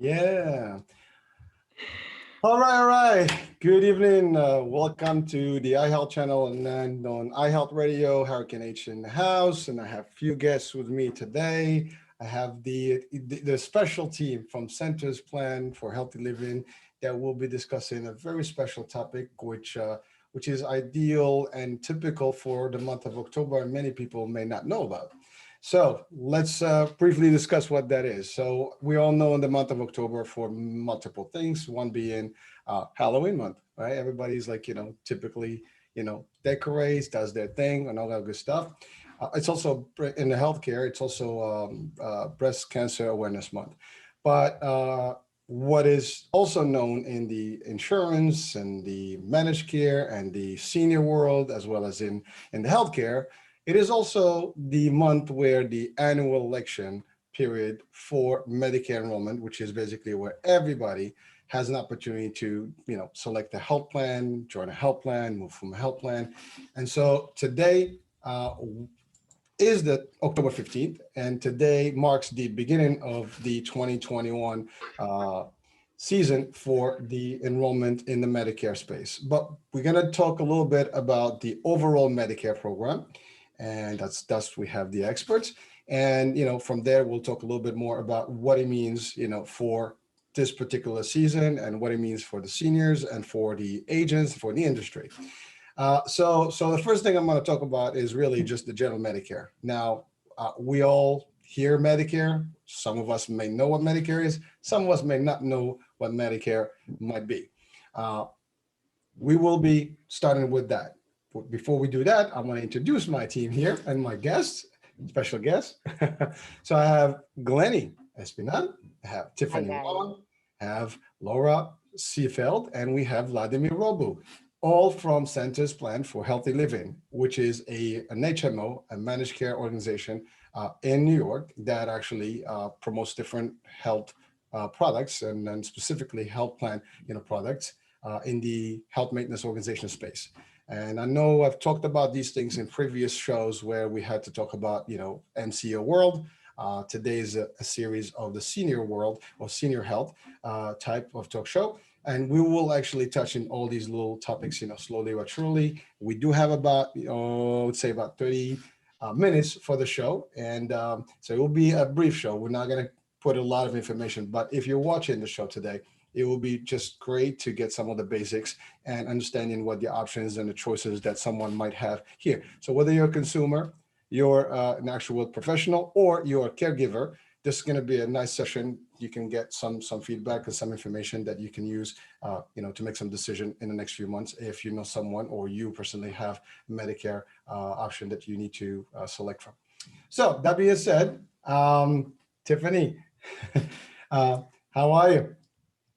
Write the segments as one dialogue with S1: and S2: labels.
S1: Yeah. All right. Good evening. Welcome to the iHealth channel and on iHealth Radio. Hurricane H in the house, and I have a few guests with me today. I have the special team from Centers Plan for Healthy Living that will be discussing a very special topic, which is ideal and typical for the month of October, and many people may not know about. So let's briefly discuss what that is. So we all know in the month of October for multiple things, one being Halloween month, right? Everybody's like, typically, decorates, does their thing and all that good stuff. It's also in the healthcare, it's also breast cancer awareness month. But what is also known in the insurance and the managed care and the senior world, as well as in the healthcare, it is also the month where the annual election period for Medicare enrollment, which is basically where everybody has an opportunity to, select a health plan, join a health plan, move from a health plan. And so today is the October 15th, and today marks the beginning of the 2021 season for the enrollment in the Medicare space. But we're going to talk a little bit about the overall Medicare program, and that's we have the experts, and from there we'll talk a little bit more about what it means for this particular season and what it means for the seniors and for the agents, for the industry. So the first thing I'm going to talk about is really just the general Medicare. Now, we all hear Medicare. Some of us may know what Medicare is. Some of us may not know what Medicare might be. We will be starting with that. But before we do that, I want to introduce my team here and my guests, special guests. So I have Glennie Espinal, I have Tiffany Wong, I have Laura Seefeld, and we have Vladimir Robu, all from Centers Plan for Healthy Living, which is an HMO, a managed care organization in New York that actually promotes different health products and specifically health plan products in the health maintenance organization space. And I know I've talked about these things in previous shows where we had to talk about, MCO world. Today is a series of the senior world or senior health type of talk show. And we will actually touch in all these little topics, slowly but surely. We do have about, let's say about 30 minutes for the show. And so it will be a brief show. We're not going to put a lot of information, but if you're watching the show today, it will be just great to get some of the basics and understanding what the options and the choices that someone might have here. So whether you're a consumer, you're an actual professional, or you're a caregiver, this is going to be a nice session. You can get some feedback and some information that you can use, to make some decision in the next few months if you know someone or you personally have Medicare option that you need to select from. So that being said, Tiffany, how are you?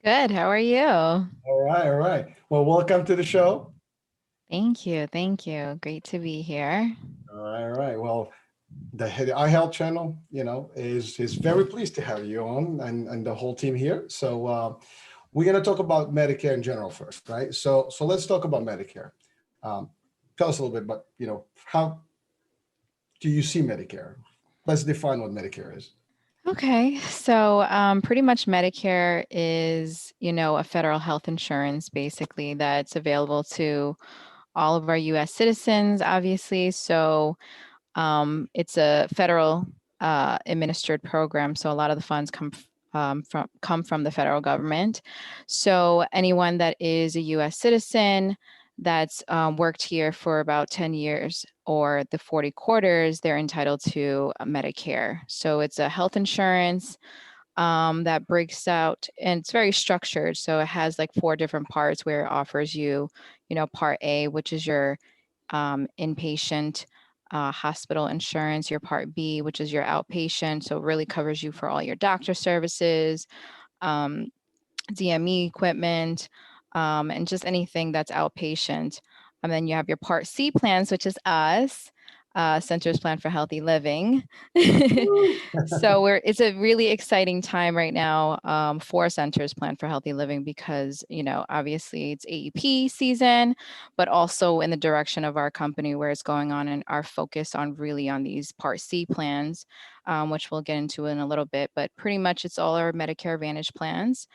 S2: Good. How are you?
S1: All right. Well, welcome to the show.
S2: Thank you. Thank you. Great to be here.
S1: All right. Well, the iHealth channel, is very pleased to have you on and the whole team here. So we're going to talk about Medicare in general first, right? So let's talk about Medicare. Tell us a little bit, but how do you see Medicare? Let's define what Medicare is.
S2: Okay. So pretty much Medicare is, a federal health insurance basically that's available to all of our US citizens, obviously. So it's a federal administered program. So a lot of the funds come from the federal government. So anyone that is a US citizen that's worked here for about 10 years or the 40 quarters, they're entitled to Medicare. So it's a health insurance that breaks out, and it's very structured. So it has like 4 different parts where it offers you, part A, which is your inpatient hospital insurance, your part B, which is your outpatient. So it really covers you for all your doctor services, um, DME equipment, and just anything that's outpatient. And then you have your Part C plans, which is us. Centers Plan for Healthy Living. So it's a really exciting time right now for Centers Plan for Healthy Living because, obviously it's AEP season, but also in the direction of our company where it's going on and our focus on really on these Part C plans, which we'll get into in a little bit, but pretty much it's all our Medicare Advantage plans.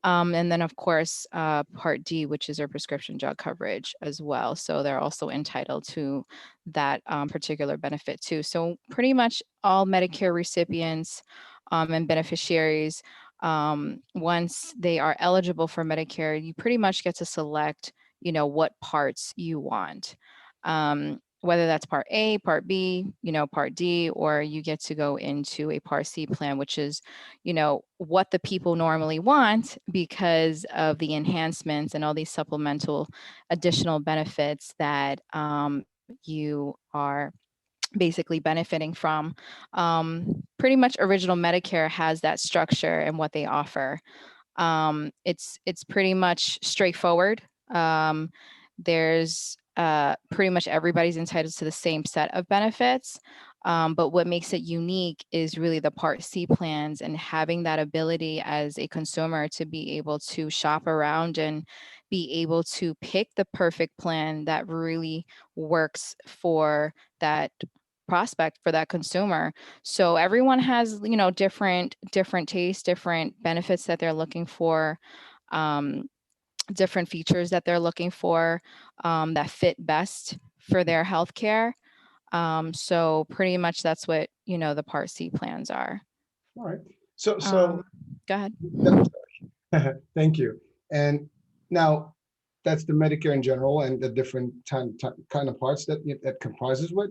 S2: And then, of course, Part D, which is our prescription drug coverage as well. So they're also entitled to that particular benefit too. So pretty much all Medicare recipients and beneficiaries, once they are eligible for Medicare, you pretty much get to select, what parts you want. Whether that's Part A, Part B, Part D, or you get to go into a Part C plan, which is, what the people normally want because of the enhancements and all these supplemental additional benefits that you are basically benefiting from. Pretty much original Medicare has that structure and what they offer. It's pretty much straightforward. There's pretty much everybody's entitled to the same set of benefits. But what makes it unique is really the Part C plans and having that ability as a consumer to be able to shop around and be able to pick the perfect plan that really works for that prospect, for that consumer. So everyone has, different tastes, different benefits that they're looking for, different features that they're looking for, that fit best for their healthcare. So pretty much that's what, the Part C plans are.
S1: All right. So
S2: Go ahead.
S1: thank you. And now that's the Medicare in general and the different kind of parts that comprises with.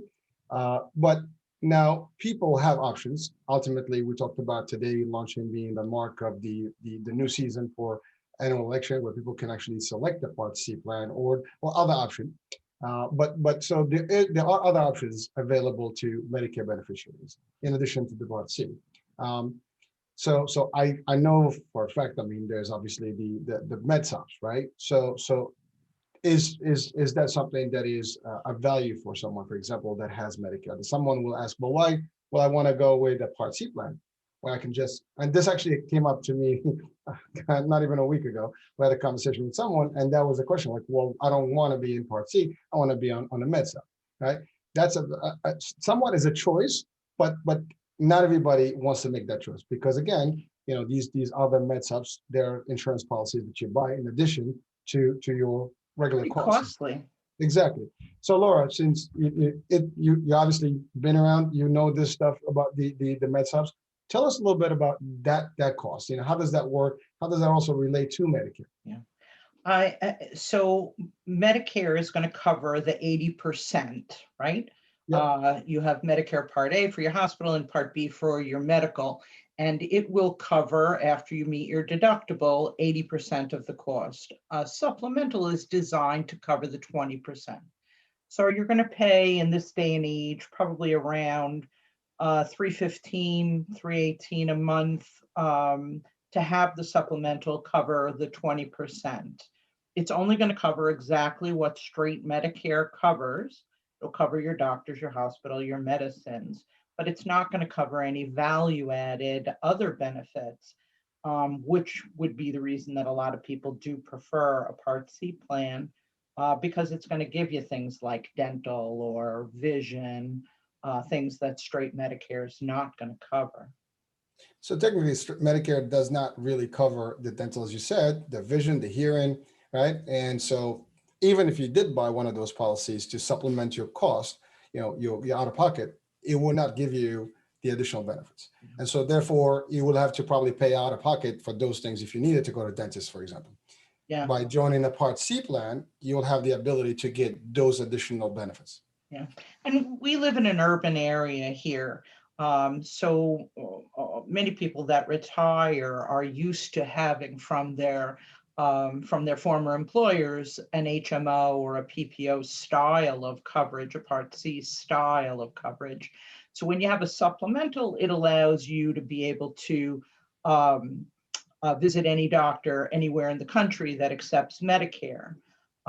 S1: But now people have options. Ultimately, we talked about today launching being the mark of the new season for annual election, where people can actually select the Part C plan or other option. But so there are other options available to Medicare beneficiaries in addition to the Part C. So I know for a fact. I mean, there's obviously the MedSops, right? So is that something that is a value for someone, for example, that has Medicare? Someone will ask, well, why will I want to go with a Part C plan? Well, I can just, and this actually came up to me not even a week ago. We had a conversation with someone, and that was a question like, well, I don't want to be in Part C. I want to be on the MedSup, right? That's somewhat is a choice, but not everybody wants to make that choice because again, these other MedSups, they're insurance policies that you buy in addition to your regular costs.
S3: Costly.
S1: Exactly. So Laura, since you obviously been around, this stuff about the MedSups. Tell us a little bit about that cost. How does that work? How does that also relate to Medicare?
S3: Yeah. So Medicare is going to cover the 80%, right? Yep. You have Medicare Part A for your hospital and Part B for your medical, and it will cover, after you meet your deductible, 80% of the cost. Supplemental is designed to cover the 20%. So you're going to pay in this day and age probably around $315, $318 a month to have the supplemental cover the 20%. It's only going to cover exactly what straight Medicare covers. It'll cover your doctors, your hospital, your medicines, but it's not going to cover any value-added other benefits, which would be the reason that a lot of people do prefer a Part C plan, because it's going to give you things like dental or vision, things that straight Medicare is not going to cover.
S1: So technically, Medicare does not really cover the dental, as you said, the vision, the hearing, right? And so even if you did buy one of those policies to supplement your cost, your out of pocket, it will not give you the additional benefits. And so therefore, you will have to probably pay out of pocket for those things if you needed to go to dentist, for example. Yeah. By joining a Part C plan, you'll have the ability to get those additional benefits.
S3: Yeah, and we live in an urban area here. So many people that retire are used to having from their former employers an HMO or a PPO style of coverage, a Part C style of coverage. So when you have a supplemental, it allows you to be able to visit any doctor anywhere in the country that accepts Medicare.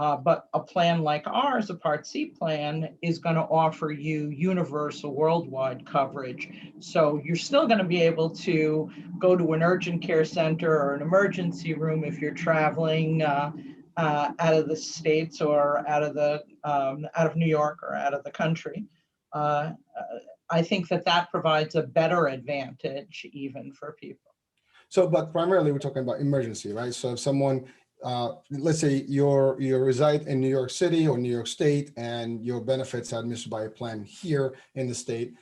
S3: But a plan like ours, a Part C plan, is going to offer you universal worldwide coverage. So you're still going to be able to go to an urgent care center or an emergency room if you're traveling out of the States or out of New York or out of the country. I think that provides a better advantage even for people.
S1: So, but primarily we're talking about emergency, right? So if someone, let's say you reside in New York City or New York State and your benefits are administered by a plan here in the state,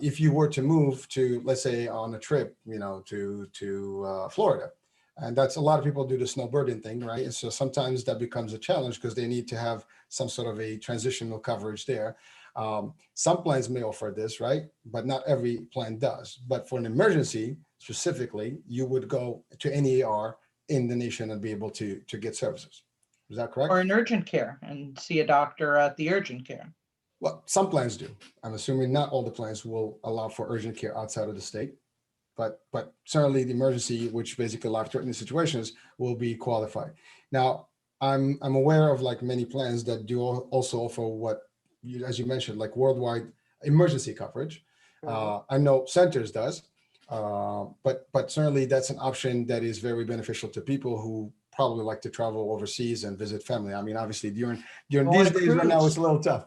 S1: if you were to move to, let's say on a trip, to Florida, and that's a lot of people do the snowbirding thing, right? And so sometimes that becomes a challenge because they need to have some sort of a transitional coverage there. Some plans may offer this, right? But not every plan does. But for an emergency, specifically, you would go to any ER in the nation and be able to get services. Is that correct?
S3: Or in urgent care and see a doctor at the urgent care.
S1: Well, some plans do. I'm assuming not all the plans will allow for urgent care outside of the state, but certainly the emergency, which basically life-threatening situations, will be qualified. Now, I'm aware of like many plans that do also offer what, as you mentioned, like worldwide emergency coverage. I know Centers does, but certainly that's an option that is very beneficial to people who probably like to travel overseas and visit family. I mean, obviously during these days right now, it's a little tough.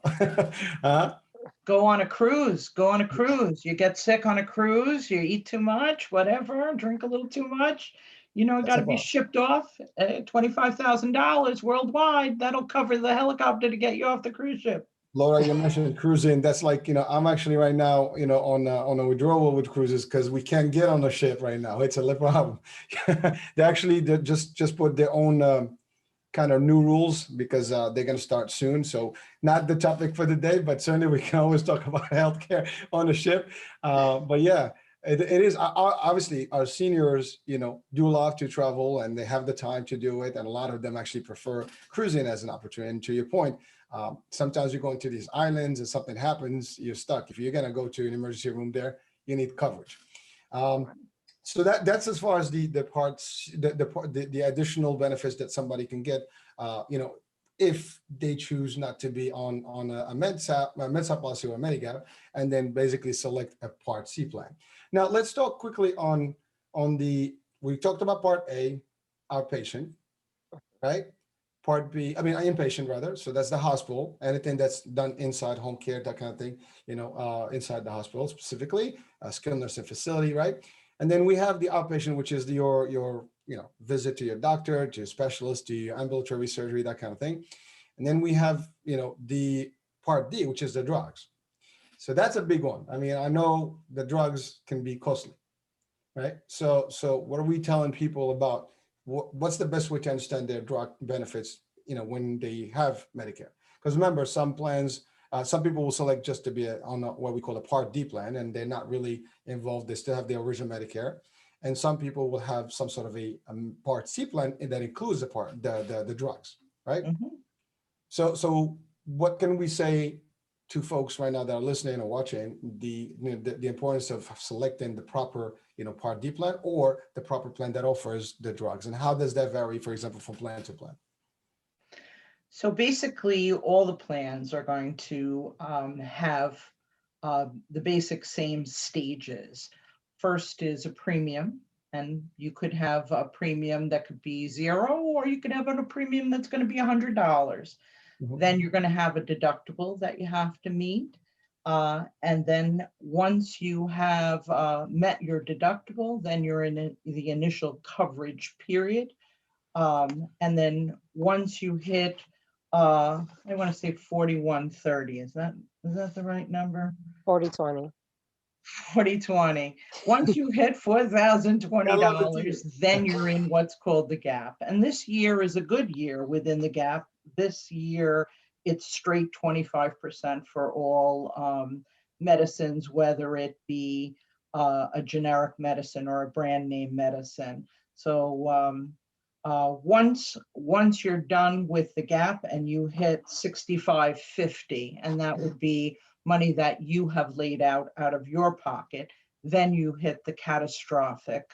S3: Go on a cruise, You get sick on a cruise, you eat too much, whatever, drink a little too much, got to be shipped off $25,000 worldwide. That'll cover the helicopter to get you off the cruise ship.
S1: Laura, you mentioned cruising. That's like, I'm actually right now, on a withdrawal with cruises because we can't get on the ship right now. It's a little problem. They actually just put their own kind of new rules because they're going to start soon. So not the topic for the day, but certainly we can always talk about healthcare on the ship. But yeah, it is obviously our seniors, do love to travel and they have the time to do it. And a lot of them actually prefer cruising as an opportunity. And to your point, sometimes you're going to these islands and something happens, you're stuck. If you're going to go to an emergency room there, you need coverage. So that's as far as the parts, the additional benefits that somebody can get, if they choose not to be on a MedSup policy or a Medicare, and then basically select a Part C plan. Now let's talk quickly on we talked about Part A, outpatient, right? Part B, inpatient rather. So that's the hospital, anything that's done inside home care, that kind of thing, inside the hospital specifically, skilled nursing facility, right? And then we have the outpatient, which is your visit to your doctor, to your specialist, to your ambulatory surgery, that kind of thing. And then we have, the Part D, which is the drugs. So that's a big one. I mean, I know the drugs can be costly, right? So what are we telling people about what's the best way to understand their drug benefits, when they have Medicare? Because remember, some plans, some people will select just to be on what we call a Part D plan, and they're not really involved. They still have the original Medicare. And some people will have some sort of a Part C plan that includes the drugs, right?
S3: Mm-hmm.
S1: So what can we say to folks right now that are listening or watching the importance of selecting the proper, Part D plan or the proper plan that offers the drugs, and how does that vary, for example, from plan to plan?
S3: So basically, all the plans are going to have the basic same stages. First is a premium, and you could have a premium that could be $0, or you could have a premium that's going to be $100. Mm-hmm. Then you're going to have a deductible that you have to meet. And then once you have met your deductible, then you're in the initial coverage period. And then once you hit, I want to say 4130, is that the right number?
S4: 4020.
S3: 4020. Once you hit $4,020, then you're in what's called the gap. And this year is a good year within the gap. This year, it's straight 25% for all medicines, whether it be a generic medicine or a brand name medicine. So once you're done with the gap and you hit 6550, and that would be money that you have laid out of your pocket, then you hit the catastrophic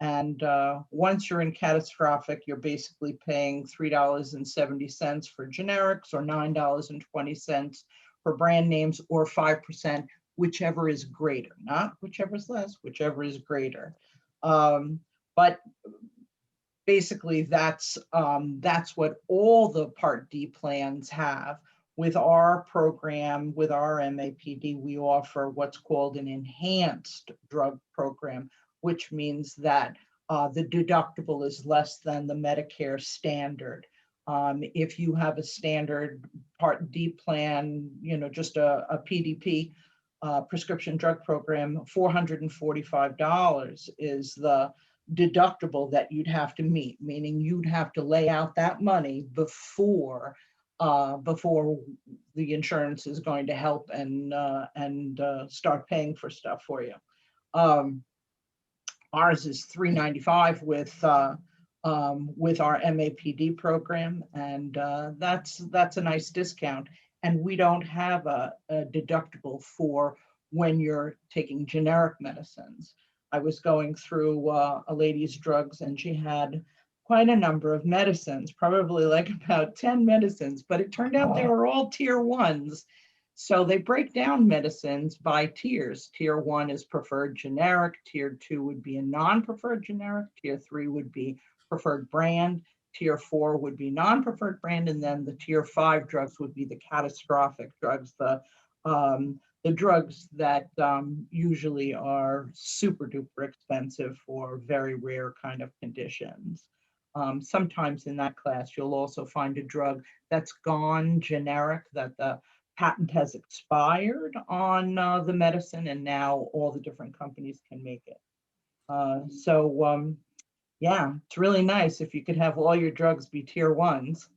S3: And once you're in catastrophic, you're basically paying $3.70 for generics, or $9.20 for brand names, or 5%, whichever is greater, not whichever is less, whichever is greater. But basically, that's what all the Part D plans have. With our program, with our MAPD, we offer what's called an enhanced drug program, which means that the deductible is less than the Medicare standard. If you have a standard Part D plan, just a PDP, prescription drug program, $445 is the deductible that you'd have to meet, meaning you'd have to lay out that money before the insurance is going to help and start paying for stuff for you. Ours is $395 with our MAPD program, and that's a nice discount. And we don't have a deductible for when you're taking generic medicines. I was going through a lady's drugs, and she had quite a number of medicines, probably like about 10 medicines, but it turned out they were all tier 1s. So they break down medicines by tiers. Tier 1 is preferred generic, tier 2 would be a non-preferred generic, tier 3 would be preferred brand, tier 4 would be non-preferred brand, and then the tier 5 drugs would be the catastrophic drugs, the drugs that usually are super duper expensive for very rare kind of conditions. Sometimes in that class, you'll also find a drug that's gone generic, that the patent has expired on the medicine, and now all the different companies can make it. Yeah, it's really nice if you could have all your drugs be tier 1s.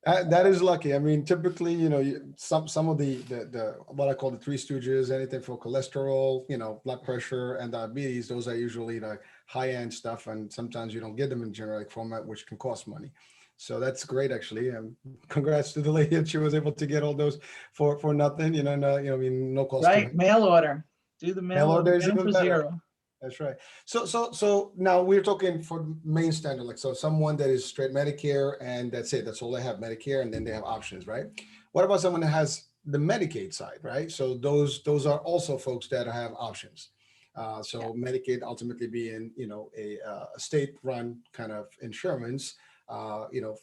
S1: That is lucky. I mean, typically, some of the what I call the three stooges, anything for cholesterol, blood pressure and diabetes, those are usually like high-end stuff, and sometimes you don't get them in generic format, which can cost money. So that's great, actually. And congrats to the lady that she was able to get all those for nothing, no cost.
S3: Right, mail order. Do the mail order,
S1: is
S3: get them
S1: even
S3: for
S1: better.
S3: zero.
S1: That's right. So now we're talking for main standard, like, so someone that is straight Medicare and that's it. That's all they have, Medicare, and then they have options, right? What about someone that has the Medicaid side, right? So those are also folks that have options. Medicaid ultimately being, a state-run kind of insurance,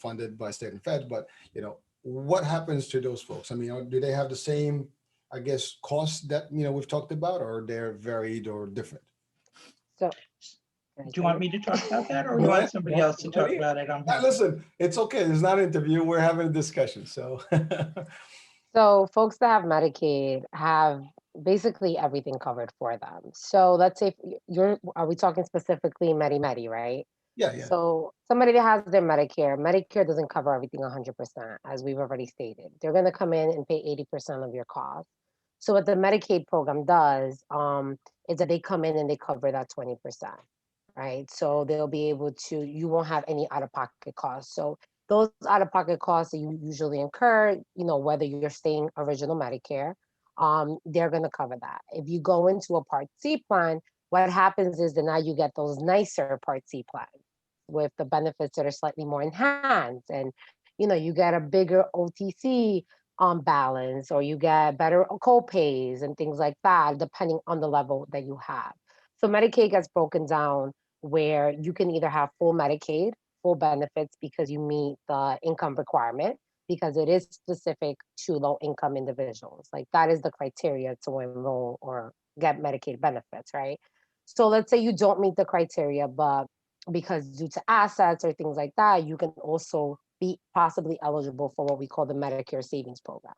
S1: funded by state and feds. But, what happens to those folks? I mean, do they have the same, I guess, costs that, we've talked about, or they're varied or different?
S4: So,
S3: Do you want me to talk about that, or
S1: Go
S3: you want
S1: ahead.
S3: somebody else to talk about it?
S1: Listen, it's okay. It's not an interview. We're having a discussion. So,
S4: so folks that have Medicaid have basically everything covered for them. So let's say are we talking specifically Medi, right?
S1: yeah.
S4: So somebody that has their Medicare doesn't cover everything 100%, as we've already stated. They're going to come in and pay 80% of your cost. So what the Medicaid program does is that they come in and they cover that 20%, right? So they'll be able to, you won't have any out-of-pocket costs. So those out-of-pocket costs that you usually incur, whether you're staying original Medicare, they're going to cover that. If you go into a Part C plan, what happens is that now you get those nicer Part C plans with the benefits that are slightly more enhanced, and you get a bigger OTC balance, or you get better co-pays and things like that, depending on the level that you have. So Medicaid gets broken down where you can either have full Medicaid, full benefits because you meet the income requirement, because it is specific to low income individuals. Like that is the criteria to enroll or get Medicaid benefits, right? So let's say you don't meet the criteria, but because due to assets or things like that, you can also be possibly eligible for what we call the Medicare Savings Program.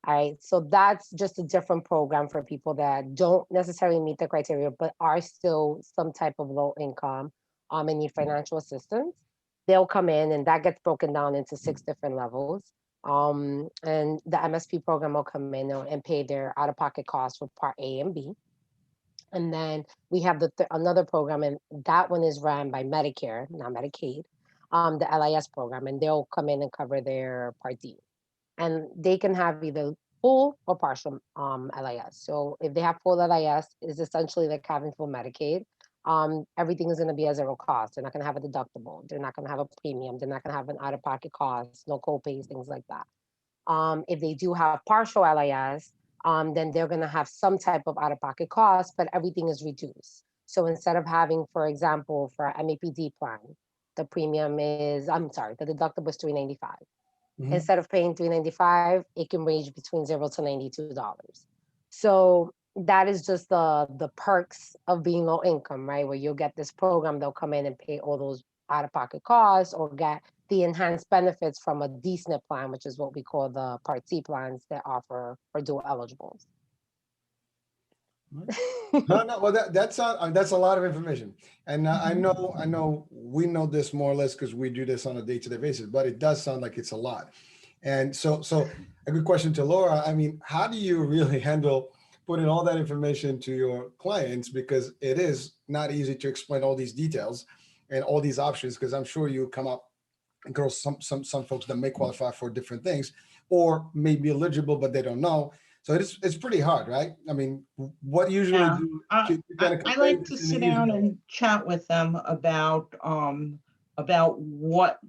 S4: All right, so that's just a different program for people that don't necessarily meet the criteria, but are still some type of low income and need financial assistance. They'll come in, and that gets broken down into 6 different levels. And the MSP program will come in and pay their out-of-pocket costs for Part A and B. And then we have another program, and that one is run by Medicare, not Medicaid, the LIS program, and they'll come in and cover their Part D. And they can have either full or partial LIS. So if they have full LIS, it's essentially like having full Medicaid. everything is going to be at zero cost. They're not going to have a deductible. They're not going to have a premium. They're not going to have an out-of-pocket cost, no co-pays, things like that. If they do have partial LIS, then they're going to have some type of out-of-pocket cost, but everything is reduced. So instead of having, for example, for an MAPD plan, the premium is, I'm sorry, the deductible is $395.
S1: Mhm.
S4: Instead of paying $395, it can range between $0 to $92. So that is just the perks of being low income, right? Where you'll get this program, they'll come in and pay all those out-of-pocket costs or get the enhanced benefits from a D-SNP plan, which is what we call the Part C plans that offer for dual eligibles.
S1: No, well, that's a lot of information, and I know we know this more or less because we do this on a day-to-day basis, but it does sound like it's a lot. And so a good question to Laura. I mean, how do you really handle putting all that information to your clients? Because it is not easy to explain all these details and all these options, because I'm sure you come up across some folks that may qualify for different things or may be eligible, but they don't know. So it's pretty hard, right? I mean, what usually
S3: Yeah.
S1: do
S3: I,
S1: to kind of
S3: I
S1: convey
S3: like to
S1: this in an
S3: sit
S1: easy
S3: down
S1: way?
S3: and chat with them about what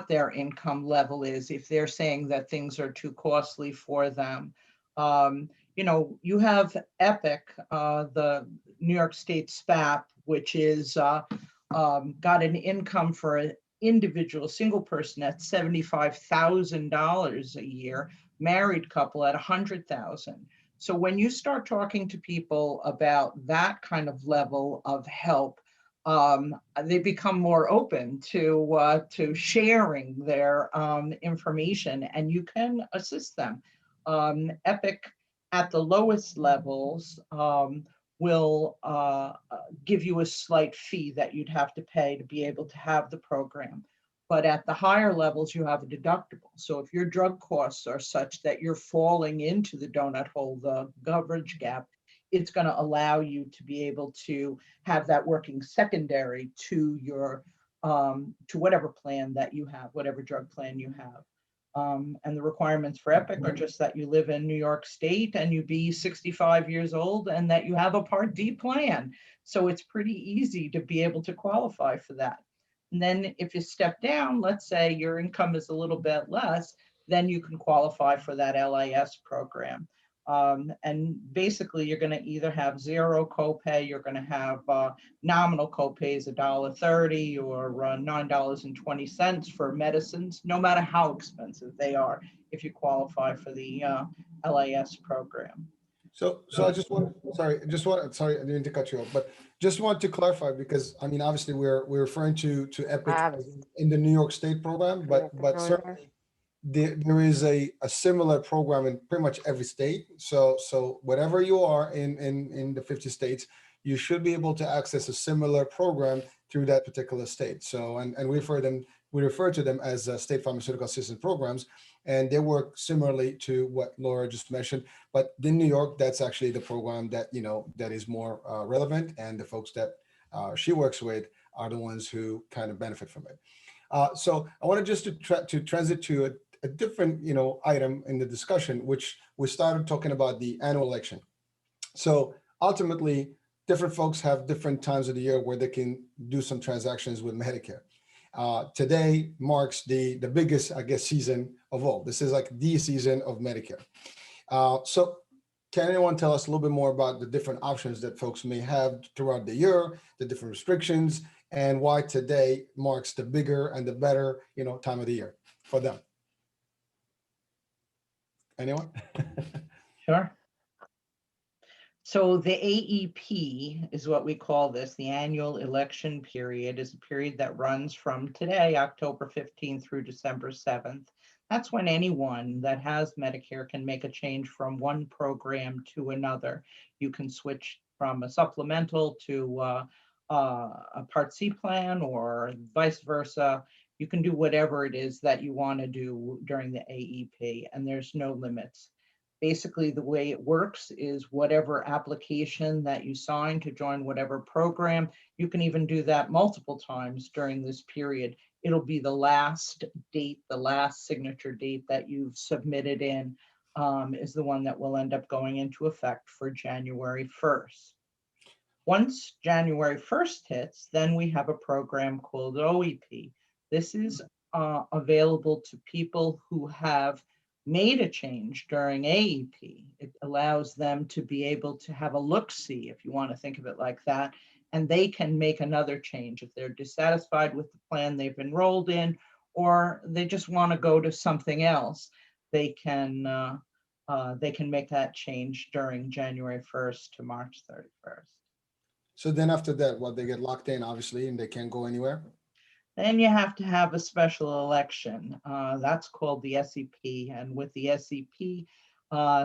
S3: their income level is, if they're saying that things are too costly for them. You have Epic, the New York State SPAP, which is got an income for an individual single person at $75,000 a year, married couple at $100,000. So when you start talking to people about that kind of level of help, they become more open to sharing their information, and you can assist them. Epic at the lowest levels will give you a slight fee that you'd have to pay to be able to have the program. But at the higher levels, you have a deductible. So if your drug costs are such that you're falling into the donut hole, the coverage gap, it's going to allow you to be able to have that working secondary to your to whatever plan that you have, whatever drug plan you have. And the requirements for Epic are just that you live in New York State and you be 65 years old and that you have a Part D plan. So it's pretty easy to be able to qualify for that. And then if you step down, let's say your income is a little bit less, then you can qualify for that LIS program. And basically, you're going to either have zero copay, you're going to have nominal copays $1.30 or $9.20 for medicines, no matter how expensive they are, if you qualify for the LIS program.
S1: So I just want, sorry, I didn't mean to cut you off, but just want to clarify, because I mean, obviously we're referring to Epic in the New York State program, but certainly there is a similar program in pretty much every state. So whatever you are in the 50 states, you should be able to access a similar program through that particular state. So and we refer to them as state pharmaceutical assistance programs, and they work similarly to what Laura just mentioned. But in New York, that's actually the program that that is more relevant, and the folks that she works with are the ones who kind of benefit from it. So I wanted just to transit to a different item in the discussion, which we started talking about the annual election. So ultimately, different folks have different times of the year where they can do some transactions with Medicare. Today marks the biggest, I guess, season of all. This is like the season of Medicare. So can anyone tell us a little bit more about the different options that folks may have throughout the year, the different restrictions, and why today marks the bigger and the better, time of the year for them? Anyone?
S3: Sure. So the AEP is what we call this. The annual election period is a period that runs from today, October 15th through December 7th. That's when anyone that has Medicare can make a change from one program to another. You can switch from a supplemental to a Part C plan or vice versa. You can do whatever it is that you want to do during the AEP, and there's no limits. Basically, the way it works is whatever application that you sign to join whatever program, you can even do that multiple times during this period. It'll be the last date, the last signature date that you've submitted in is the one that will end up going into effect for January 1st. Once January 1st hits, then we have a program called OEP. This is available to people who have made a change during AEP. It allows them to be able to have a look-see, if you want to think of it like that, and they can make another change if they're dissatisfied with the plan they've enrolled in, or they just want to go to something else. They can make that change during January 1st to March 31st.
S1: So then after that, what, they get locked in, obviously, and they can't go anywhere?
S3: Then you have to have a special election. That's called the SEP. And with the SEP,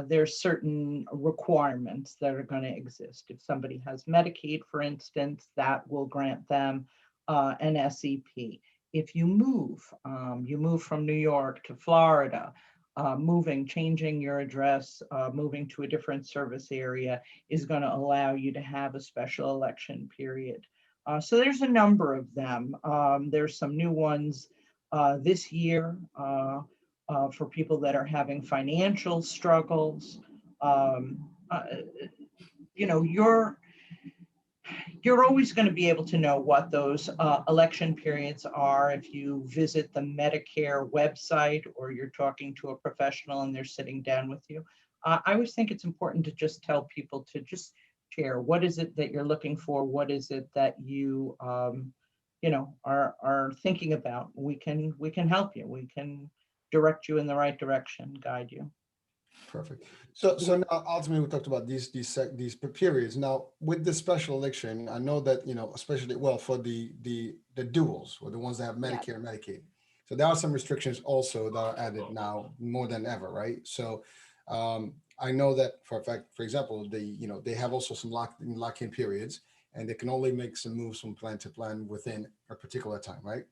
S3: there's certain requirements that are going to exist. If somebody has Medicaid, for instance, that will grant them an SEP. If you move from New York to Florida, changing your address, moving to a different service area is going to allow you to have a special election period. So there's a number of them. There's some new ones this year for people that are having financial struggles. You know, you're always going to be able to know what those election periods are if you visit the Medicare website or you're talking to a professional and they're sitting down with you. I always think it's important to just tell people to just share what is it that you're looking for, what is it that you are thinking about. We can help you. We can direct you in the right direction, guide you.
S1: Perfect. So now ultimately we talked about these periods. Now with the special election, I know that, you know, especially for the duals or the ones that have Medicare and Medicaid. So there are some restrictions also that are added now more than ever, right? So I know that for a fact, for example, they have also some lock-in periods, and they can only make some moves from plan to plan within a particular time, right?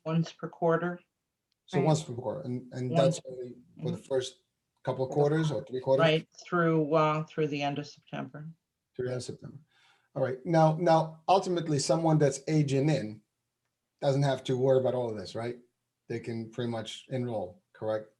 S3: Once per quarter.
S1: So
S4: Right.
S1: once per quarter, and
S3: Once-
S1: that's only for the first couple of quarters or 3 quarters?
S3: Right through the end of September.
S1: To the end of September. All right. Now, ultimately, someone that's aging in doesn't have to worry about all of this, right? They can pretty much enroll, correct?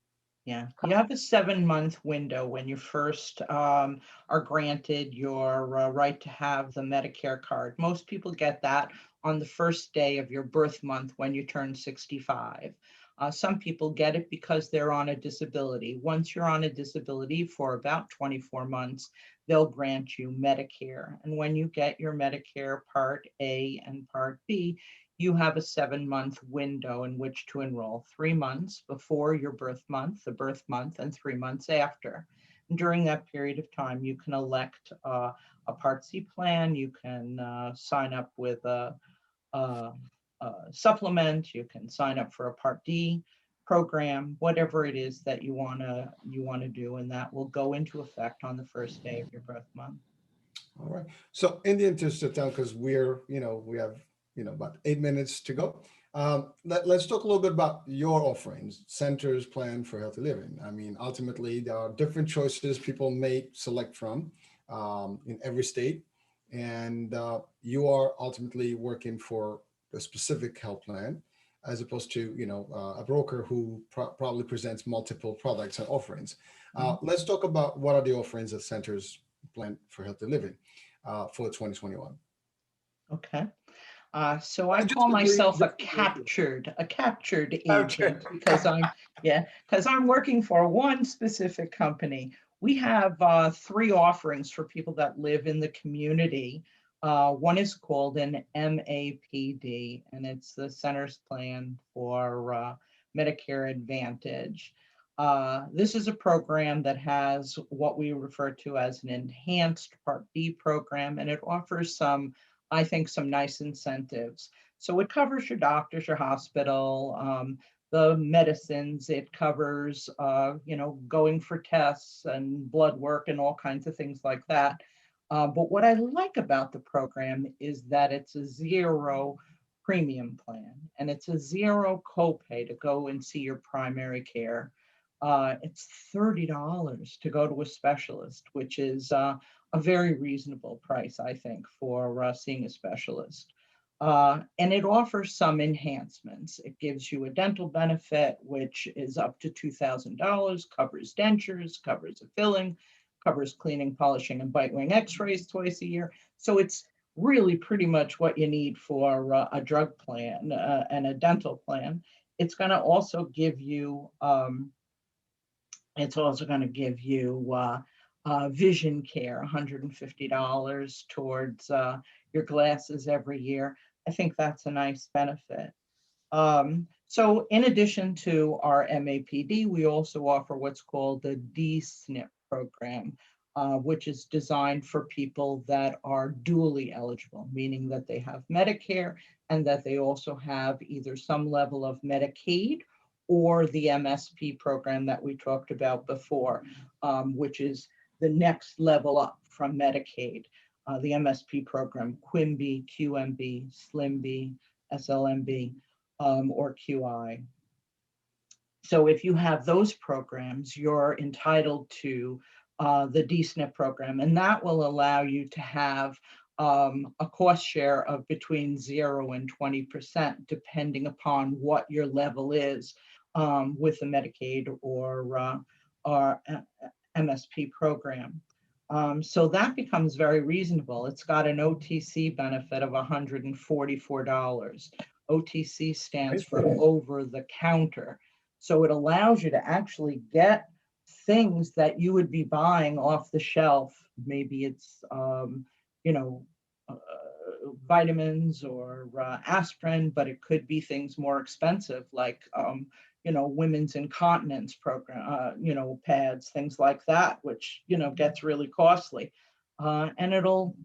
S3: Yeah, you have a 7-month window when you first are granted your right to have the Medicare card. Most people get that on the first day of your birth month when you turn 65. Some people get it because they're on a disability. Once you're on a disability for about 24 months, they'll grant you Medicare. And when you get your Medicare Part A and Part B, you have a 7-month window in which to enroll, 3 months before your birth month, the birth month, and 3 months after. And during that period of time, you can elect a Part C plan, you can sign up with a supplement, you can sign up for a Part D program, whatever it is that you want to do, and that will go into effect on the first day of your birth month.
S1: All right. So in the interest of time, because we have about 8 minutes to go. Let's talk a little bit about your offerings, Centers Plan for Healthy Living. I mean, ultimately, there are different choices people may select from in every state. And you are ultimately working for a specific health plan, as opposed to, a broker who probably presents multiple products and offerings. Let's talk about what are the offerings of Centers Plan for Healthy Living for 2021.
S3: Okay. So I call myself a captured agent because I'm working for one specific company. We have 3 offerings for people that live in the community. One is called an MAPD, and it's the Centers Plan for Medicare Advantage. This is a program that has what we refer to as an enhanced Part B program, and it offers some nice incentives. So it covers your doctors, your hospital, the medicines. It covers, going for tests and blood work and all kinds of things like that. But what I like about the program is that it's a 0 premium plan, and it's a 0 copay to go and see your primary care. It's $30 to go to a specialist, which is a very reasonable price, I think, for seeing a specialist. And it offers some enhancements. It gives you a dental benefit, which is up to $2,000, covers dentures, covers a filling, covers cleaning, polishing, and bite wing x-rays twice a year. So it's really pretty much what you need for a drug plan and a dental plan. It's going to also give you, vision care, $150 towards your glasses every year. I think that's a nice benefit. So in addition to our MAPD, we also offer what's called the D-SNP program, which is designed for people that are dually eligible, meaning that they have Medicare and that they also have either some level of Medicaid or the MSP program that we talked about before, which is the next level up from Medicaid. The MSP program, QIMB, QMB, SLIMB, SLMB, or QI. So if you have those programs, you're entitled to the D-SNP program, and that will allow you to have a cost share of between 0 and 20%, depending upon what your level is with the Medicaid or MSP program. So that becomes very reasonable. It's got an OTC benefit of $144. OTC stands for over the counter. So it allows you to actually get things that you would be buying off the shelf. Maybe it's, vitamins or aspirin, but it could be things more expensive like, women's incontinence program, pads, things like that, which, gets really costly. And it'll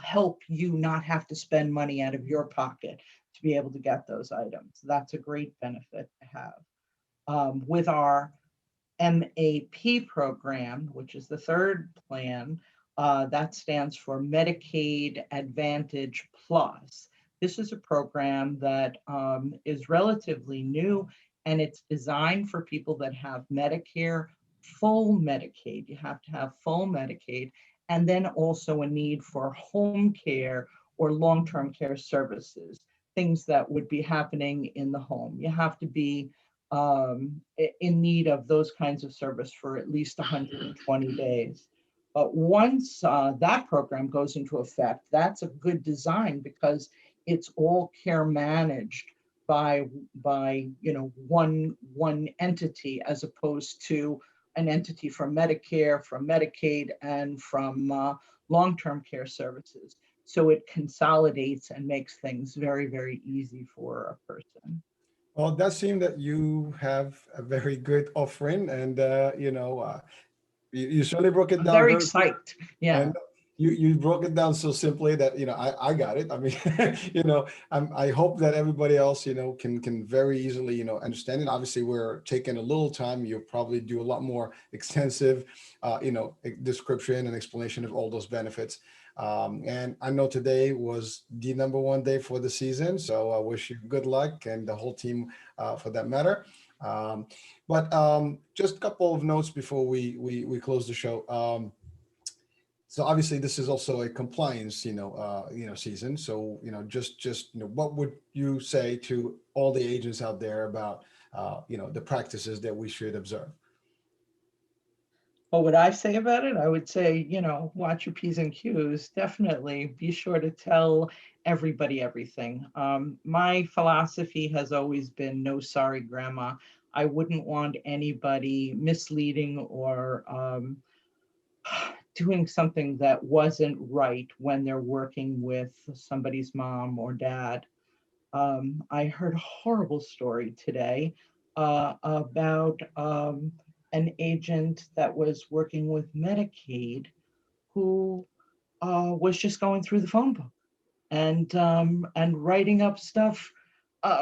S3: help you not have to spend money out of your pocket to be able to get those items. That's a great benefit to have. With our MAP program, which is the third plan, that stands for Medicaid Advantage Plus. This is a program that is relatively new, and it's designed for people that have Medicare, full Medicaid. You have to have full Medicaid, and then also a need for home care or long-term care services, things that would be happening in the home. You have to be in need of those kinds of service for at least 120 days. But once that program goes into effect, that's a good design because it's all care managed by one entity, as opposed to an entity from Medicare, from Medicaid, and from long-term care services. So it consolidates and makes things very, very easy for a person.
S1: Well, it does seem that you have a very good offering, and you certainly broke it
S3: I'm
S1: down
S3: very
S1: very
S3: psyched. Yeah.
S1: And you broke it down so simply that I got it. I mean, I hope that everybody else can very easily understand it. Obviously, we're taking a little time. You'll probably do a lot more extensive description and explanation of all those benefits. And I know today was the #1 day for the season, so I wish you good luck and the whole team for that matter. But just a couple of notes before we close the show. So obviously this is also a compliance, season. So, just what would you say to all the agents out there about, the practices that we should observe?
S3: What would I say about it? I would say, watch your P's and Q's. Definitely be sure to tell everybody everything. My philosophy has always been no sorry, grandma. I wouldn't want anybody misleading or doing something that wasn't right when they're working with somebody's mom or dad. I heard a horrible story today about an agent that was working with Medicaid who was just going through the phone book and writing up stuff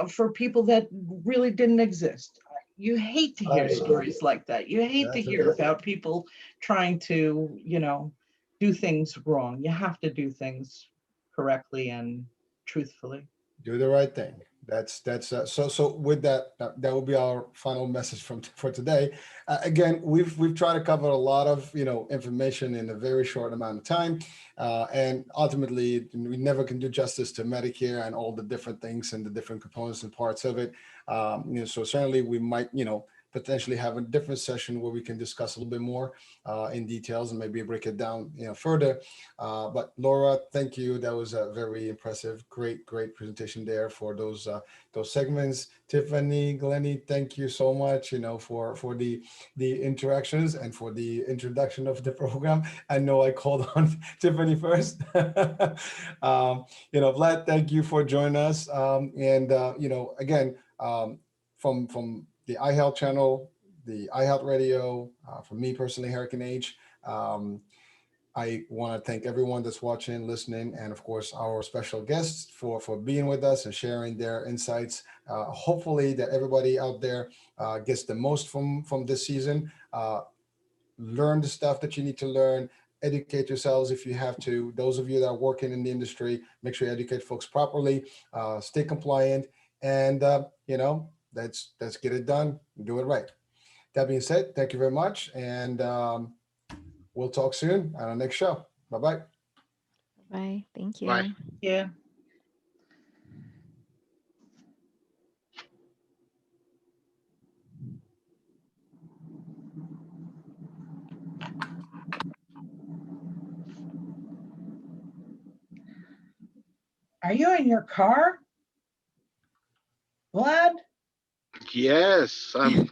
S3: for people that really didn't exist. You hate to hear stories like that. You hate to hear about people trying to, do things wrong. You have to do things correctly and truthfully.
S1: Do the right thing. That's so with that will be our final message for today. Again, we've tried to cover a lot of information in a very short amount of time, and ultimately we never can do justice to Medicare and all the different things and the different components and parts of it. So certainly we might potentially have a different session where we can discuss a little bit more in details and maybe break it down, further. But Laura, thank you. That was a very impressive, great presentation there for those segments. Tiffany, Glennie, thank you so much, for the interactions and for the introduction of the program. I know I called on Tiffany first. Vlad, thank you for joining us. Again, from the iHealth channel, the iHealth radio, for me personally, Hurricane H, I want to thank everyone that's watching, listening, and of course our special guests for being with us and sharing their insights. Hopefully that everybody out there gets the most from this season. Learn the stuff that you need to learn. Educate yourselves if you have to. Those of you that are working in the industry, make sure you educate folks properly. Stay compliant, and let's get it done. Do it right. That being said, thank you very much, and we'll talk soon on our next show. Bye-bye.
S2: Bye. Thank you.
S5: Bye.
S3: Yeah. Are you in your car, Vlad?
S5: Yes, I'm